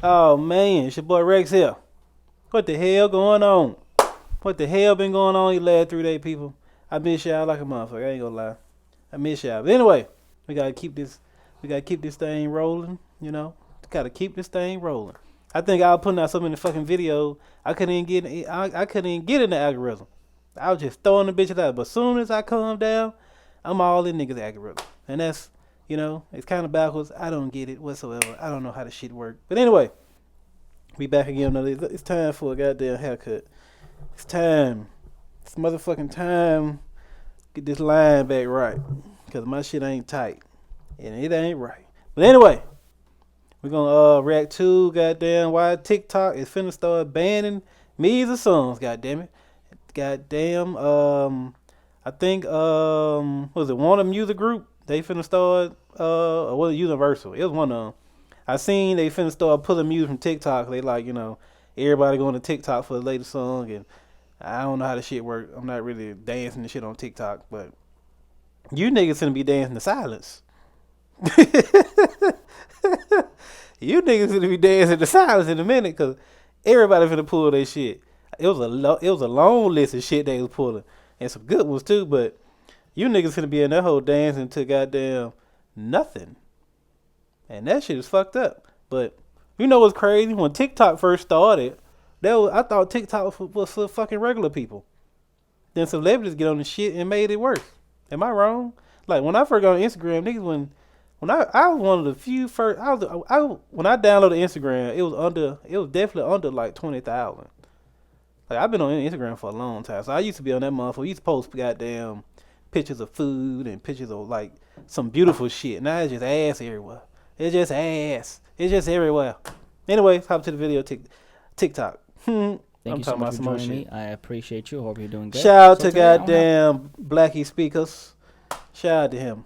Oh man, it's your boy Rex here. What the hell going on? What the hell been going on these last 3 days, people? I miss y'all like a motherfucker. I ain't gonna lie. I miss y'all. But anyway, we gotta keep this. We gotta keep this thing rolling. You know, gotta keep this thing rolling. I think I was putting out so many fucking videos. I couldn't even get. I couldn't even get in the algorithm. I was just throwing the bitches out. But as soon as I calm down, I'm all in niggas algorithm, and that's it's kind of backwards. I don't get it whatsoever. I don't know how the shit work. But anyway. We back again. It's time for a goddamn haircut. It's time. It's motherfucking time. Get this line back right. Because my shit ain't tight. And it ain't right. But anyway, we're going to react to goddamn why TikTok is finna start banning millions of songs. Goddamn it. Goddamn. I think, was it Warner Music Group? They finna start, or was it Universal? It was one of them. I seen they finna start pulling music from TikTok. They like, everybody going to TikTok for the latest song, and I don't know how the shit work. I'm not really dancing the shit on TikTok, but you niggas finna be dancing to silence. You niggas finna be dancing to silence in a minute, cause everybody finna pull their shit. It was a long list of shit they was pulling, and some good ones too. But you niggas finna be in that whole dancing to goddamn nothing. And that shit is fucked up. But you know what's crazy? When TikTok first started, I thought TikTok was for fucking regular people. Then celebrities get on the shit and made it worse. Am I wrong? Like when I first got on Instagram, niggas when I was one of the few first when I downloaded Instagram, it was definitely under like 20,000. Like I've been on Instagram for a long time, so I used to be on that motherfucker. I used to post goddamn pictures of food and pictures of like some beautiful shit. Now it's just ass everywhere. It's just ass. It's just everywhere. Anyway, hop to the video. TikTok. I'm Thank you so talking much about for some more joining me. shit. I appreciate you. Hope you're doing good. Shout out So to today I don't have goddamn Blackie Speakers. Shout out to him.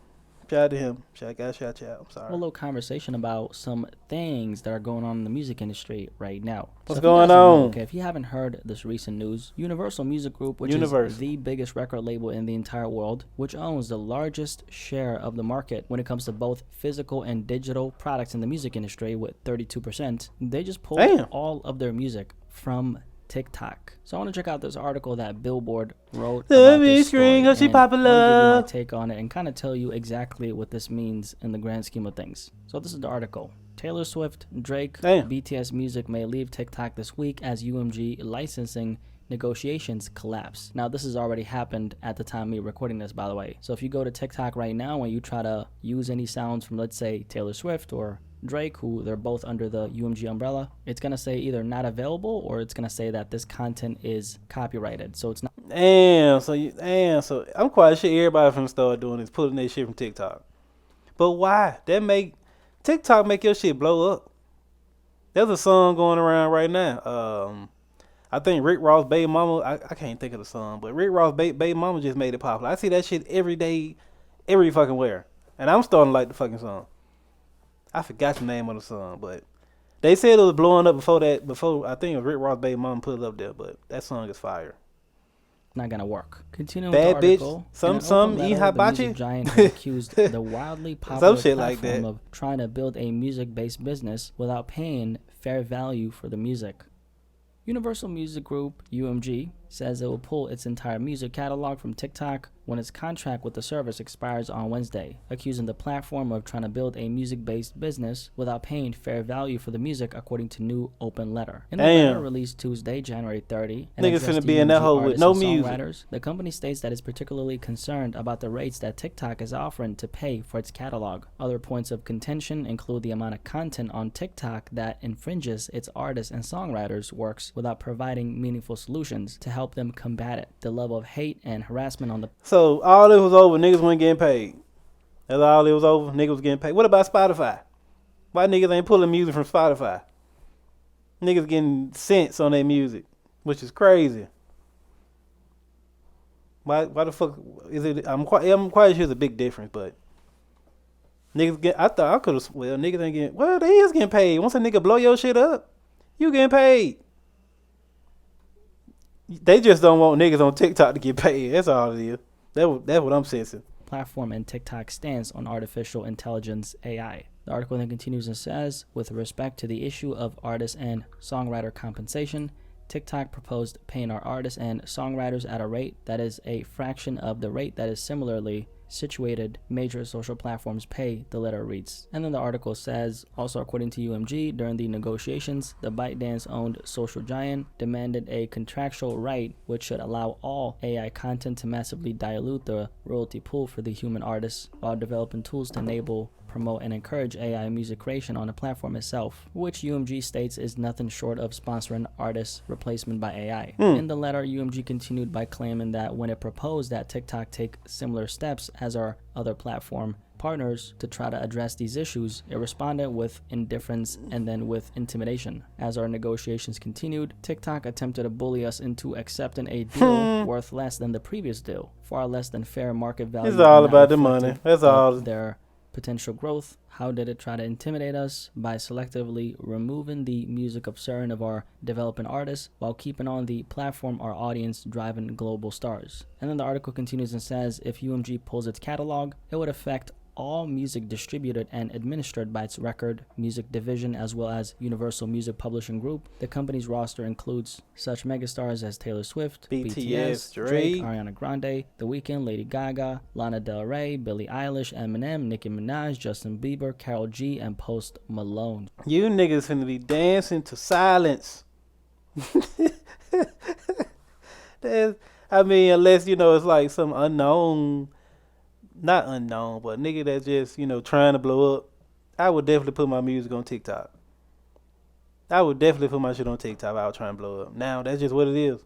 Shout out to him. Shout out. I'm a sorry. little conversation about some things that are going on in the music industry right now. What's So if you going guys don't know, on? okay, if you haven't heard this recent news, Universal Music Group, which is Universal. the biggest record label in the entire world, which owns the largest share of the market when it comes to both physical and digital products in the music industry with 32%, they just pulled Damn. all of their music from TikTok. So I want to check out this article that Billboard wrote The about big this story, screen, 'cause she and I want to give you my popular. take on it and kind of tell you exactly what this means in the grand scheme of things. So this is the article. Taylor Swift, Drake, Damn. BTS Music may leave TikTok this week as UMG licensing negotiations collapse. Now, this has already happened at the time of me recording this, by the way. So if you go to TikTok right now and you try to use any sounds from, let's say, Taylor Swift or Drake, who they're both under the UMG umbrella, it's going to say either not available or it's going to say that this content is copyrighted. So it's not. So I'm quite sure everybody from start doing is pulling their shit from TikTok. But why? TikTok make your shit blow up. There's a song going around right now. I think Rick Ross Baby Mama. I can't think of the song, but Rick Ross Baby Mama just made it popular. I see that shit every day, every fucking where, and I'm starting to like the fucking song. I forgot the name of the song, but they said it was blowing up before that. Before I think it was Rick Ross Baby Mama put it up there, but that song is fire. Not gonna work. Continuing Bad with the bitch, article, some in an open eat letter, the hibachi. music giant has accused the wildly Some popular shit like platform that. of trying to build a music-based business without paying fair value for the music. Universal Music Group, UMG, says it will pull its entire music catalog from TikTok when its contract with the service expires on Wednesday, accusing the platform of trying to build a music-based business without paying fair value for the music, according to new open letter. In the letter Damn. released Tuesday, January 30, and Niggas addressed finna to be in that UMG hole with artists no and music. songwriters, the company states that it's particularly concerned about the rates that TikTok is offering to pay for its catalog. Other points of contention include the amount of content on TikTok that infringes its artists and songwriters' works without providing meaningful solutions to help them combat it, the level of hate and harassment on the. So all it was over, niggas weren't getting paid. That's all it was over. Niggas was getting paid. What about Spotify? Why niggas ain't pulling music from Spotify? Niggas getting cents on their music, which is crazy. Why the fuck is it? I'm quite sure it's a big difference, but niggas get. I thought I could have. Well, niggas ain't getting. Well, they is getting paid. Once a nigga blow your shit up, you getting paid. They just don't want niggas on TikTok to get paid. That's all it is. That's what I'm sensing. Platform and TikTok stance on artificial intelligence AI. The article then continues and says, with respect to the issue of artist and songwriter compensation, TikTok proposed paying our artists and songwriters at a rate that is a fraction of the rate that is similarly situated major social platforms pay, the letter reads. And then the article says, also according to UMG, during the negotiations, the ByteDance-owned social giant demanded a contractual right which should allow all AI content to massively dilute the royalty pool for the human artists while developing tools to enable, promote, and encourage AI music creation on the platform itself, which UMG states is nothing short of sponsoring artists' replacement by AI. In the letter, UMG continued by claiming that when it proposed that TikTok take similar steps as our other platform partners to try to address these issues, it responded with indifference and then with intimidation. As our negotiations continued, TikTok attempted to bully us into accepting a deal worth less than the previous deal, far less than fair market value. It's all about the money. That's all. Their potential growth. How did it try to intimidate us? By selectively removing the music absurd of our developing artists while keeping on the platform our audience driving global stars. And then the article continues and says, if UMG pulls its catalog, it would affect all music distributed and administered by its record music division as well as Universal Music Publishing Group. The company's roster includes such megastars as Taylor Swift, BTS, Drake, Ariana Grande, The Weeknd, Lady Gaga, Lana Del Rey, Billie Eilish, Eminem, Nicki Minaj, Justin Bieber, Karol G, and Post Malone. You niggas finna be dancing to silence. Unless, it's like some unknown, not unknown, but nigga that just, trying to blow up, I would definitely put my music on TikTok. I would definitely put my shit on TikTok if I was trying to blow up. Now, that's just what it is.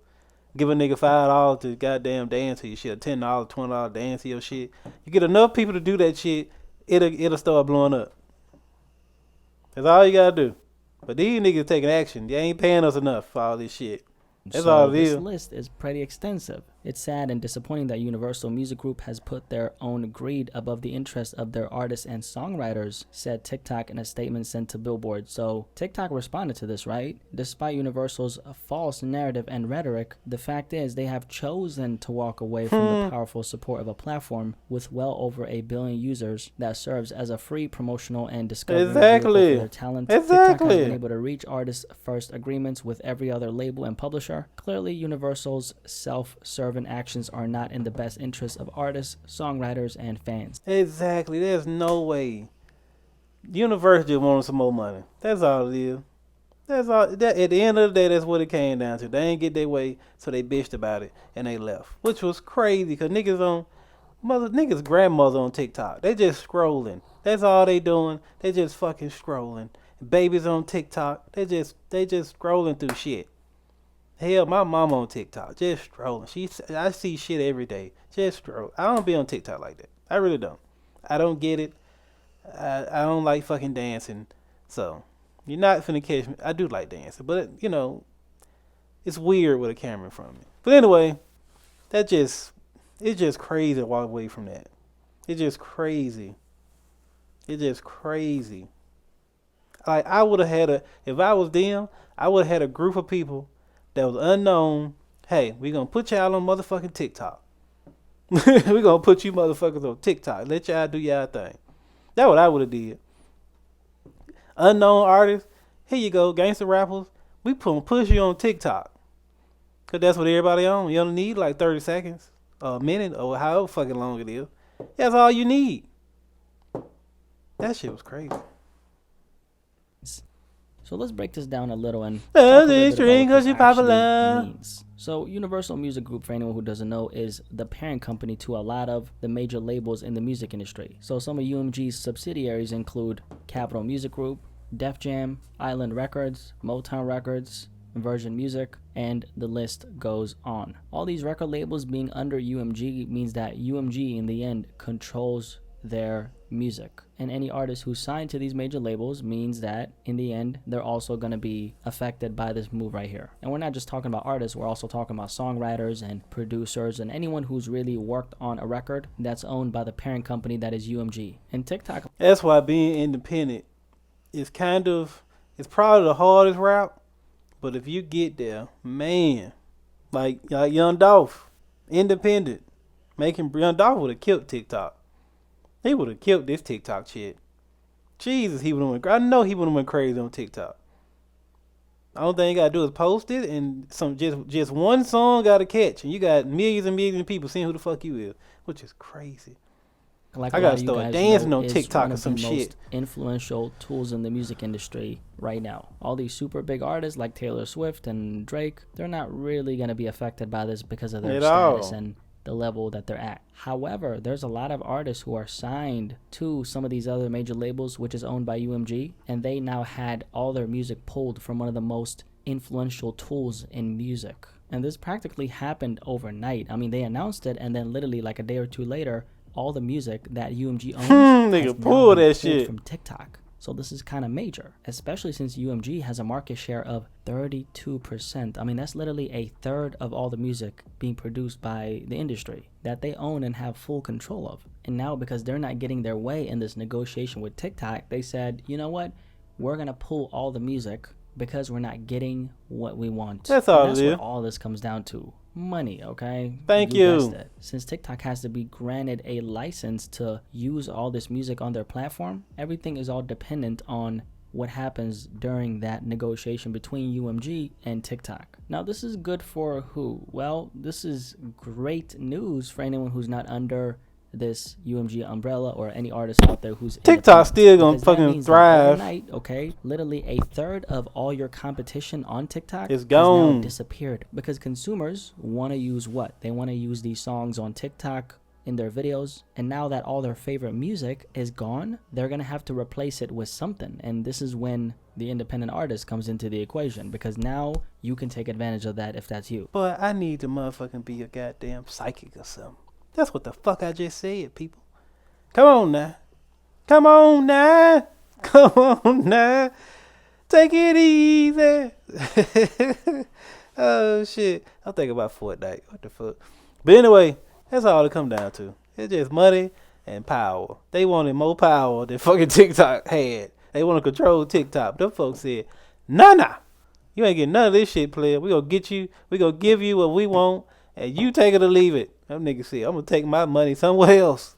Give a nigga $5 to goddamn dance to your shit, $10, $20 dance to your shit. You get enough people to do that shit, it'll start blowing up. That's all you gotta do. But these niggas taking action. They ain't paying us enough for all this shit. That's all it is. This list is pretty extensive. It's sad and disappointing that Universal Music Group has put their own greed above the interests of their artists and songwriters, said TikTok in a statement sent to Billboard. So TikTok responded to this, right? Despite Universal's false narrative and rhetoric, the fact is they have chosen to walk away from the powerful support of a platform with well over 1 billion users that serves as a free promotional and discovery vehicle for their talent. TikTok has been able to reach artists' first agreements with every other label and publisher. Clearly, Universal's self-serving actions are not in the best interest of artists, songwriters, and fans. Exactly. There's no way. Universal just wanted some more money. That's all it is. That's all. At the end of the day, that's what it came down to. They ain't get their way, so they bitched about it and they left, which was crazy because niggas' grandmother on TikTok. They just scrolling. That's all they doing. They just fucking scrolling. Babies on TikTok. They just scrolling through shit. Hell, my mom on TikTok, just strolling. I see shit every day, just scroll. I don't be on TikTok like that. I really don't. I don't get it. I don't like fucking dancing. So, you're not finna catch me. I do like dancing, but, it's weird with a camera in front of me. But anyway, it's just crazy to walk away from that. It's just crazy. Like, I would have had if I was them, I would have had a group of people that was unknown. Hey, we gonna put y'all on motherfucking TikTok. We gonna put you motherfuckers on TikTok. Let y'all do y'all thing. That's what I would have did. Unknown artists, here you go, gangster rappers. We push you on TikTok. Cause that's what everybody on. You only need like 30 seconds, or a minute, or however fucking long it is. That's all you need. That shit was crazy. So let's break this down a little and talk a little bit about what this actually means. So Universal Music Group, for anyone who doesn't know, is the parent company to a lot of the major labels in the music industry. So some of UMG's subsidiaries include Capitol Music Group, Def Jam, Island Records, Motown Records, Virgin Music, and the list goes on. All these record labels being under UMG means that UMG in the end controls their music, and any artist who's signed to these major labels means that in the end they're also going to be affected by this move right here. And we're not just talking about artists, we're also talking about songwriters and producers and anyone who's really worked on a record that's owned by the parent company that is UMG. And TikTok, that's why being independent is it's probably the hardest route, but if you get there, man, like Young Dolph, independent, Young Dolph would have killed TikTok. He would have killed this TikTok shit. Jesus, he went. I know he went crazy on TikTok. The only thing you gotta do is post it, and just one song got to catch, and you got millions and millions of people seeing who the fuck you is, which is crazy. Like I a lot gotta of you start guys dancing know, on is TikTok one or of some the shit. most influential tools in the music industry right now. All these super big artists like Taylor Swift and Drake, they're not really going to be affected by this because of their At status all. and the level that they're at. However, there's a lot of artists who are signed to some of these other major labels, which is owned by UMG, and they now had all their music pulled from one of the most influential tools in music. And this practically happened overnight. I mean, they announced it, and then literally like a day or two later, all the music that UMG owns Nigga, has pull now been that pulled shit. from TikTok. So this is kind of major, especially since UMG has a market share of 32%. I mean, that's literally a third of all the music being produced by the industry that they own and have full control of. And now because they're not getting their way in this negotiation with TikTok, they said, you know what? We're going to pull all the music because we're not getting what we want. That's all And that's it is. what all this comes down to. Money, okay? Thank guessed you. it. Since TikTok has to be granted a license to use all this music on their platform, everything is all dependent on what happens during that negotiation between UMG and TikTok. Now, this is good for who? Well, this is great news for anyone who's not under this UMG umbrella or any artist out there who's TikTok still gonna because that fucking means that thrive. overnight, okay, literally a third of all your competition on TikTok It's has now gone. disappeared because consumers want to use what? They want to use these songs on TikTok in their videos, and now that all their favorite music is gone, they're gonna have to replace it with something. And this is when the independent artist comes into the equation, because now you can take advantage of that if that's you. But I need to motherfucking be a goddamn psychic or something. That's what the fuck I just said, people. Come on now. Come on now. Come on now. Take it easy. Oh, shit. I'm thinking about Fortnite. What the fuck? But anyway, that's all it come down to. It's just money and power. They wanted more power than fucking TikTok had. They want to control TikTok. Them folks said, nah. You ain't getting none of this shit, player. We gonna get you. We gonna give you what we want, and you take it or leave it. Them niggas said, I'm gonna take my money somewhere else.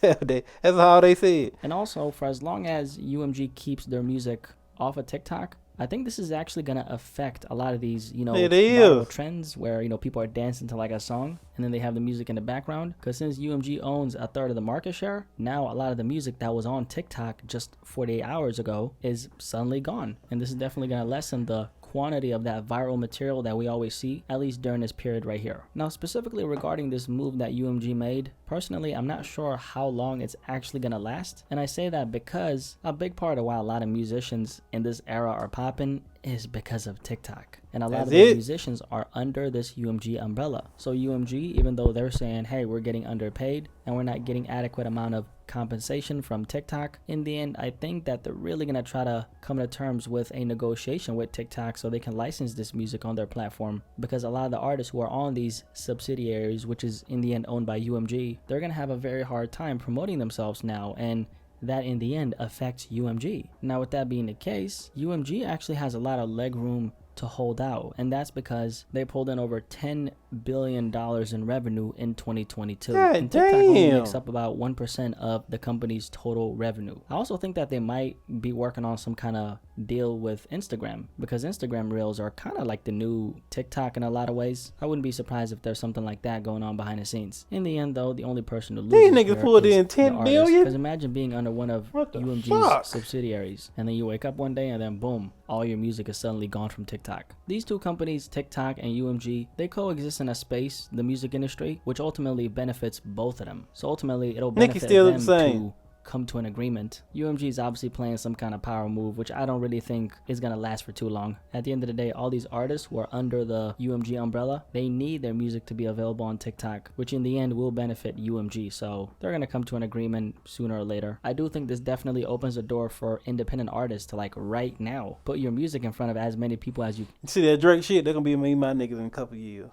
That's all they said. And also, for as long as UMG keeps their music off of TikTok, I think this is actually going to affect a lot of these, It viral is. trends where, people are dancing to like a song and then they have the music in the background. Because since UMG owns a third of the market share, now a lot of the music that was on TikTok just 48 hours ago is suddenly gone. And this is definitely going to lessen the quantity of that viral material that we always see, at least during this period right here. Now, specifically regarding this move that UMG made, personally, I'm not sure how long it's actually going to last. And I say that because a big part of why a lot of musicians in this era are popping is because of TikTok. And a lot of those musicians are under this UMG umbrella. So UMG, even though they're saying, hey, we're getting underpaid and we're not getting adequate amount of compensation from TikTok, in the end, I think that they're really going to try to come to terms with a negotiation with TikTok so they can license this music on their platform, because a lot of the artists who are on these subsidiaries, which is in the end owned by UMG, they're going to have a very hard time promoting themselves now, and that in the end affects UMG. Now, with that being the case, UMG actually has a lot of leg room to hold out, and that's because they pulled in over $10 billion in revenue in 2022. God and TikTok only damn. makes up about 1% of the company's total revenue. I also think that they might be working on some kind of deal with Instagram, because Instagram Reels are kind of like the new TikTok in a lot of ways. I wouldn't be surprised if there's something like that going on behind the scenes. In the end, though, the only person who loses These niggas pulled in 10 billion? Because imagine being under one of What the UMG's fuck? subsidiaries, and then you wake up one day and then boom, all your music is suddenly gone from TikTok. These two companies, TikTok and UMG, they coexist in a space, the music industry, which ultimately benefits both of them. So ultimately, it'll benefit still them the same. to come to an agreement. UMG is obviously playing some kind of power move, which I don't really think is going to last for too long. At the end of the day, all these artists who are under the UMG umbrella, they need their music to be available on TikTok, which in the end will benefit UMG. So they're going to come to an agreement sooner or later. I do think this definitely opens the door for independent artists to, like, right now put your music in front of as many people as you. You see that Drake shit? They're gonna be me and my niggas in a couple years.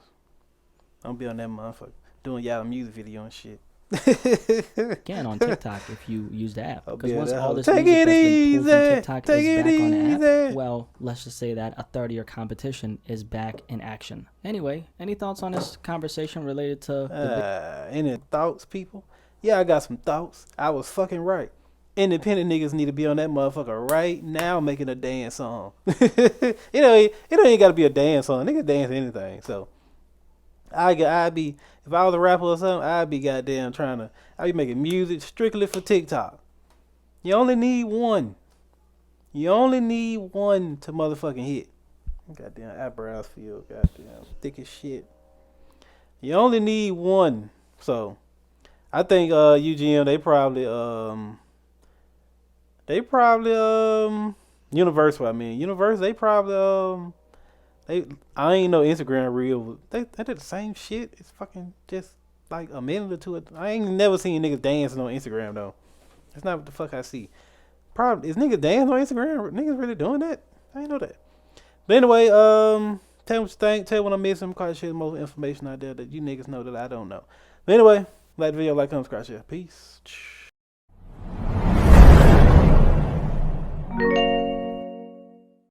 I'm gonna be on that motherfucker doing y'all music video and shit. Can on TikTok if you use the app. I'll Because be once at that all hoe. this Take music it that's been pulled from easy. TikTok Take is it back on the app, easy. well, let's just say that a third of your competition is back in action. Anyway, any thoughts on this conversation related to the Any thoughts, people? Yeah, I got some thoughts. I was fucking right. independent niggas need to be on that motherfucker right now making a dance song. it don't even gotta be a dance song. Niggas dance anything. So I'd be, if I was a rapper or something, I'd be goddamn I'd be making music strictly for TikTok. You only need one. You only need one to motherfucking hit. Goddamn eyebrows feel goddamn thick as shit. You only need one. So I think UGM they probably Universal, Universal, they probably I ain't know Instagram reel. They did the same shit. It's fucking just like a minute or two. I ain't never seen niggas dancing on Instagram though. That's not what the fuck I see. Probably is niggas dancing on Instagram? Niggas really doing that? I ain't know that. But anyway, tell me what you think. Tell me what I'm missing. I'm quite sure more information out there that you niggas know that I don't know. But anyway, like the video, like, comment, subscribe, share. Peace.